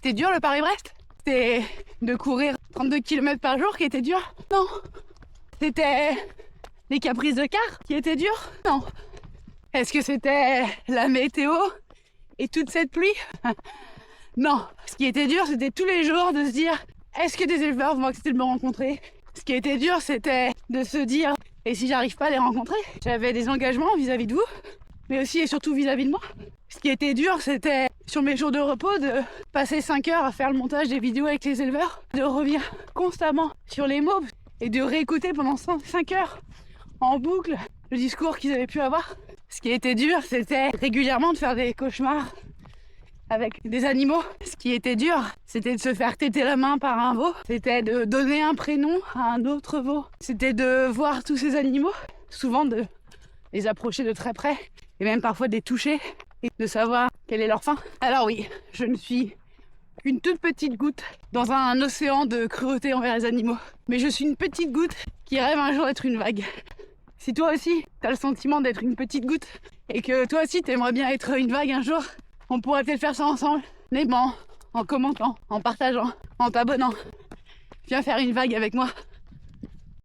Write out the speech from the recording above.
C'était dur le Paris-Brest? C'était de courir 32 km par jour qui était dur? Non. C'était les caprices de car qui étaient durs? Non. Est-ce que c'était la météo et toute cette pluie? Non. Ce qui était dur, c'était tous les jours de se dire, est-ce que des éleveurs vont accepter de me rencontrer? Ce qui était dur, c'était de se dire, et si j'arrive pas à les rencontrer? J'avais des engagements vis-à-vis de vous, mais aussi et surtout vis-à-vis de moi. Ce qui était dur, c'était sur mes jours de repos de passer 5 heures à faire le montage des vidéos avec les éleveurs, de revenir constamment sur les mots et de réécouter pendant 5 heures en boucle le discours qu'ils avaient pu avoir. Ce qui était dur, c'était régulièrement de faire des cauchemars avec des animaux. Ce qui était dur, c'était de se faire téter la main par un veau. C'était de donner un prénom à un autre veau. C'était de voir tous ces animaux, souvent de les approcher de très près et même parfois de les toucher et de savoir quelle est leur fin. Alors oui, je ne suis qu'une toute petite goutte dans un océan de cruauté envers les animaux. Mais je suis une petite goutte qui rêve un jour d'être une vague. Si toi aussi, t'as le sentiment d'être une petite goutte et que toi aussi t'aimerais bien être une vague un jour, on pourrait peut-être faire ça ensemble, en aimant, en commentant, en partageant, en t'abonnant. Viens faire une vague avec moi.